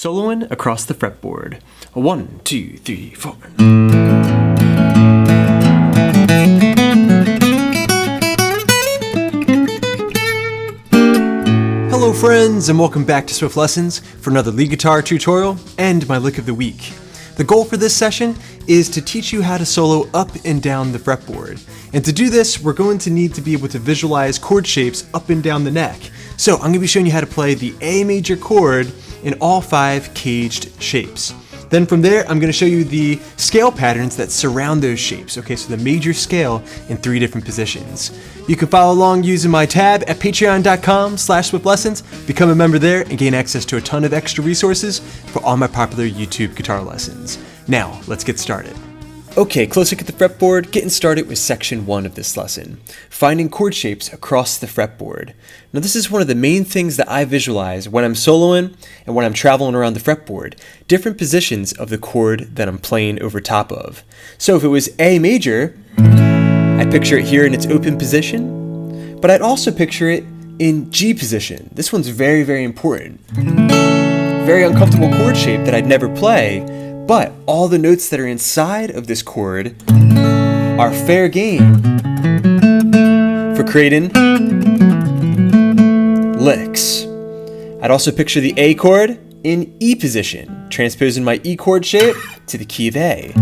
Soloing across the fretboard. 1, 2, 3, 4. Hello friends, and welcome back to Swiftlessons for another lead guitar tutorial and my lick of the week. The goal for this session is to teach you how to solo up and down the fretboard. And to do this, we're going to need to be able to visualize chord shapes up and down the neck. So I'm going to be showing you how to play the A major chord in all 5 caged shapes. Then from there, I'm going to show you the scale patterns that surround those shapes. Okay, so the major scale in 3 different positions. You can follow along using my tab at patreon.com/swiftlessons, become a member there, and gain access to a ton of extra resources for all my popular YouTube guitar lessons. Now, let's get started. Okay, close look at the fretboard, getting started with section 1 of this lesson, finding chord shapes across the fretboard. Now this is one of the main things that I visualize when I'm soloing and when I'm traveling around the fretboard, different positions of the chord that I'm playing over top of. So if it was A major, I'd picture it here in its open position, but I'd also picture it in G position. This one's very, very important. Very uncomfortable chord shape that I'd never play, but all the notes that are inside of this chord are fair game for creating licks. I'd also picture the A chord in E position, transposing my E chord shape to the key of A.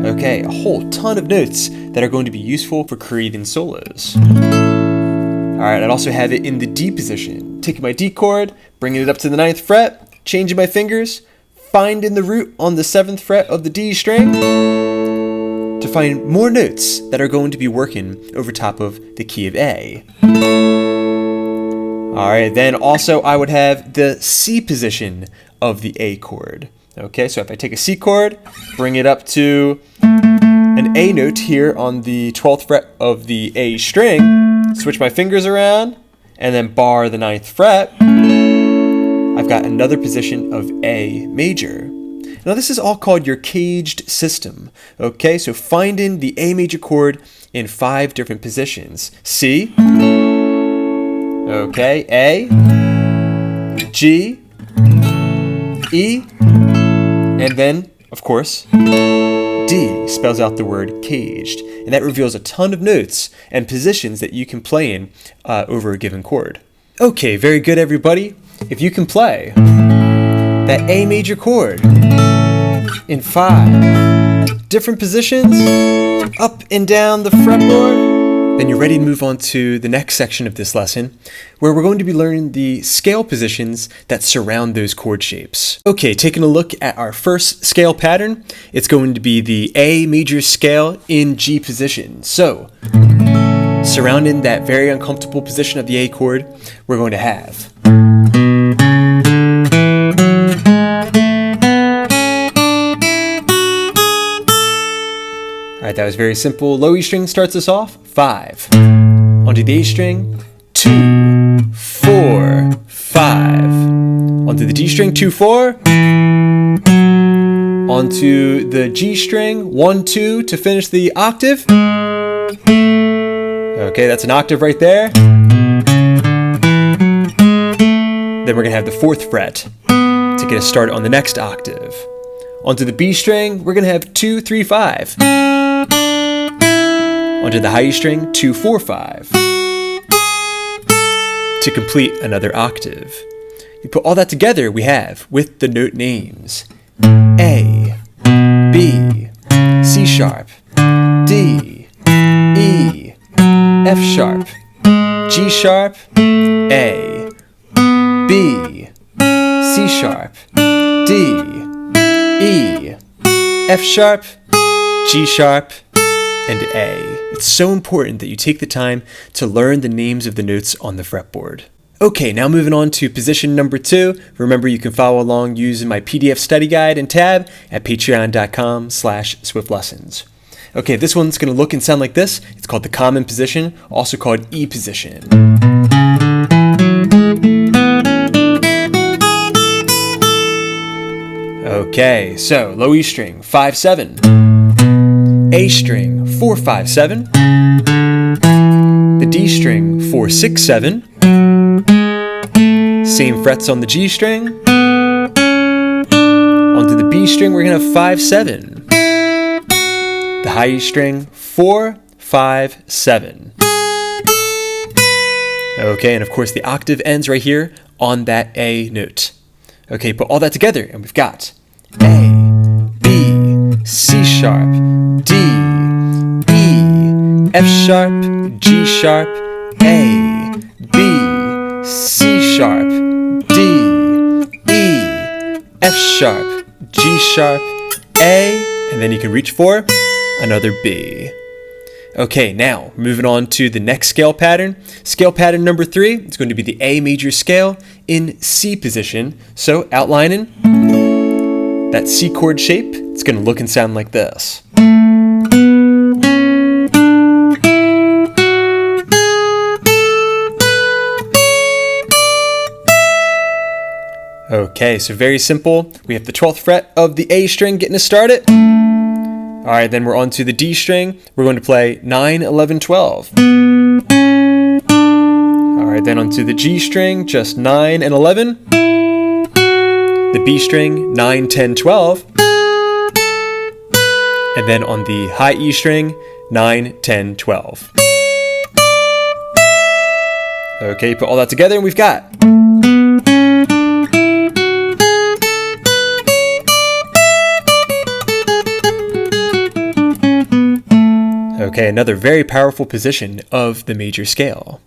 Okay, a whole ton of notes that are going to be useful for creating solos. Alright, I'd also have it in the D position, taking my D chord, bringing it up to the 9th fret, changing my fingers, finding the root on the 7th fret of the D string to find more notes that are going to be working over top of the key of A. Alright, then also I would have the C position of the A chord. Okay, so if I take a C chord, bring it up to an A note here on the 12th fret of the A string, switch my fingers around, and then bar the 9th fret, I've got another position of A major. Now this is all called your caged system. Okay, so finding the A major chord in 5 different positions. C, okay, A, G, E, and then, of course, D spells out the word caged. And that reveals a ton of notes and positions that you can play in over a given chord. Okay, very good everybody. If you can play that A major chord in 5 different positions up and down the fretboard, then you're ready to move on to the next section of this lesson, where we're going to be learning the scale positions that surround those chord shapes. Okay, taking a look at our first scale pattern, it's going to be the A major scale in G position. So, surrounding that very uncomfortable position of the A chord, we're going to have Alright, that was very simple. Low E string starts us off, 5. Onto the A string, 2, 4, 5. Onto the D string, 2, 4. Onto the G string, 1, 2 to finish the octave. Okay, that's an octave right there. Then we're going to have the 4th fret to get us started on the next octave. Onto the B string, we're going to have 2, 3, 5. Onto the high E string, 2, 4, 5. To complete another octave. You put all that together, we have, with the note names, A, B, C sharp, D, E, F sharp, G sharp, A, B, C sharp, D, E, F sharp, G sharp, and A. It's so important that you take the time to learn the names of the notes on the fretboard. Okay, now moving on to position number 2. Remember, you can follow along using my PDF study guide and tab at patreon.com/swiftlessons. Okay, this one's going to look and sound like this. It's called the common position, also called E position. Okay, so low E string, 5, 7. A string, 4, 5, 7. The D string, 4, 6, 7. Same frets on the G string. Onto the B string, we're going to have 5, 7. The high E string, 4, 5, 7. Okay, and of course the octave ends right here on that A note. Okay, put all that together and we've got A, B, C sharp, D, E, F sharp, G sharp, A, B, C sharp, D, E, F sharp, G sharp, A, and then you can reach for another B. Okay, now moving on to the next scale pattern. Scale pattern number 3 is going to be the A major scale in C position. So outlining that C chord shape, it's going to look and sound like this. Okay, so very simple. We have the 12th fret of the A string getting us started. All right, then we're on to the D string. We're going to play 9, 11, 12. All right, then onto the G string, just 9 and 11. The B string, 9, 10, 12. And then on the high E string, 9, 10, 12. Okay, put all that together and we've got okay, another very powerful position of the major scale.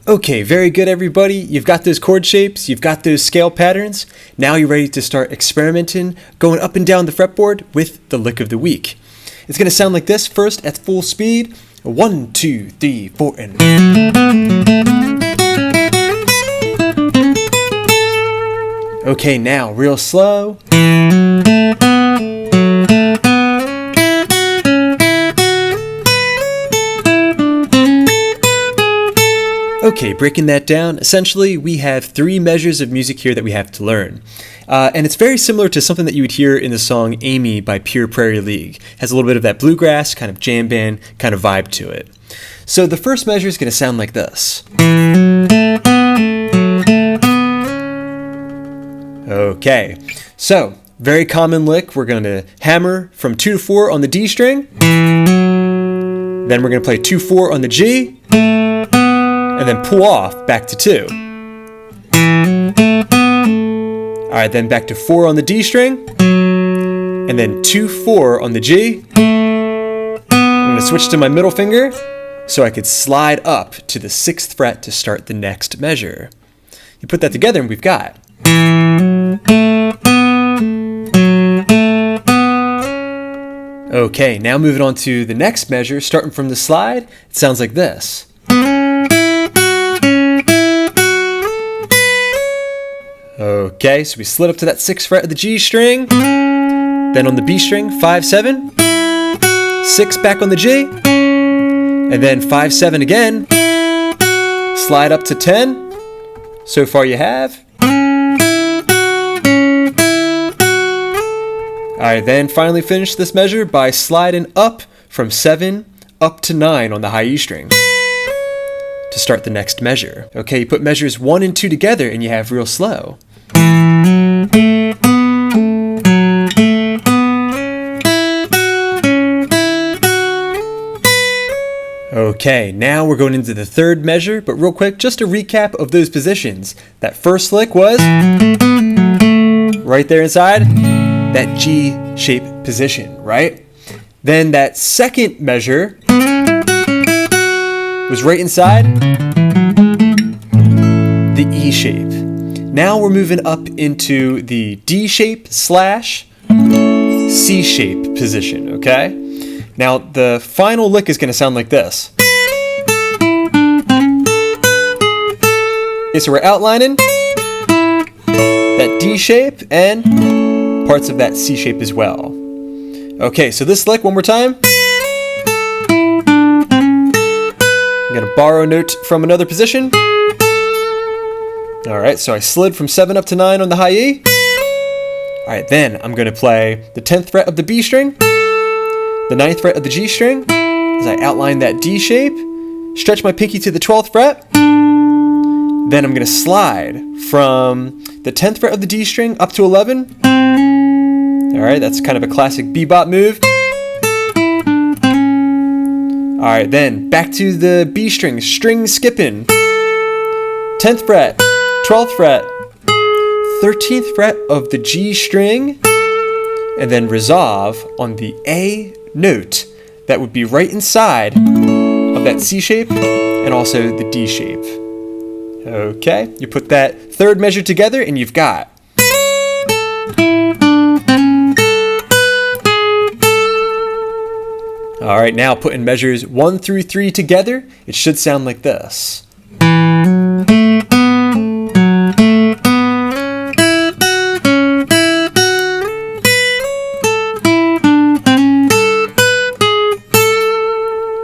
Okay, very good everybody. You've got those chord shapes, you've got those scale patterns. Now you're ready to start experimenting, going up and down the fretboard with the lick of the week. It's going to sound like this first at full speed. 1, 2, 3, 4, and... Okay, now real slow. Okay, breaking that down, essentially we have 3 measures of music here that we have to learn. And it's very similar to something that you would hear in the song Amy by Pure Prairie League. It has a little bit of that bluegrass, kind of jam band kind of vibe to it. So the first measure is going to sound like this. Okay, so very common lick. We're going to hammer from 2 to 4 on the D string. Then we're going to play 2, 4 on the G. And then pull off back to 2. Alright, then back to 4 on the D string. And then 2, 4 on the G. I'm going to switch to my middle finger so I could slide up to the 6th fret to start the next measure. You put that together and we've got. Okay, now moving on to the next measure, starting from the slide, it sounds like this. Okay, so we slid up to that 6th fret of the G string, then on the B string, 5, 7, 6 back on the G, and then 5, 7 again, slide up to 10, so far you have. Alright, then finally finish this measure by sliding up from 7 up to 9 on the high E string to start the next measure. Okay, you put measures 1 and 2 together and you have real slow. Okay, now we're going into the 3rd measure, but real quick, just a recap of those positions. That first lick was right there inside that G shape position, right? Then that second measure was right inside the E shape. Now we're moving up into the D shape / C shape position, okay? Now the final lick is going to sound like this. Okay, so we're outlining that D shape and parts of that C shape as well. Okay, so this lick one more time. I'm going to borrow a note from another position. Alright, so I slid from 7 up to 9 on the high E. Alright, then I'm going to play the 10th fret of the B string, the 9th fret of the G string, as I outline that D shape, stretch my pinky to the 12th fret, then I'm going to slide from the 10th fret of the D string up to 11, Alright, that's kind of a classic bebop move. Alright, then back to the B string, string skipping. 10th fret, 12th fret, 13th fret of the G string, and then resolve on the A note. That would be right inside of that C shape and also the D shape. Okay, you put that third measure together and you've got. Alright, now putting measures 1 through 3 together, it should sound like this.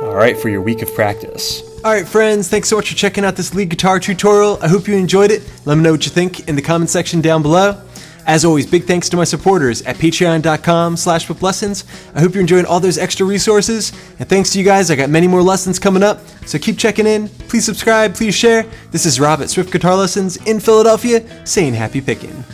Alright, for your week of practice. Alright friends, thanks so much for checking out this lead guitar tutorial. I hope you enjoyed it. Let me know what you think in the comment section down below. As always, big thanks to my supporters at patreon.com/swiftlessons. I hope you're enjoying all those extra resources. And thanks to you guys, I got many more lessons coming up. So keep checking in. Please subscribe, please share. This is Rob at Swift Guitar Lessons in Philadelphia saying happy picking.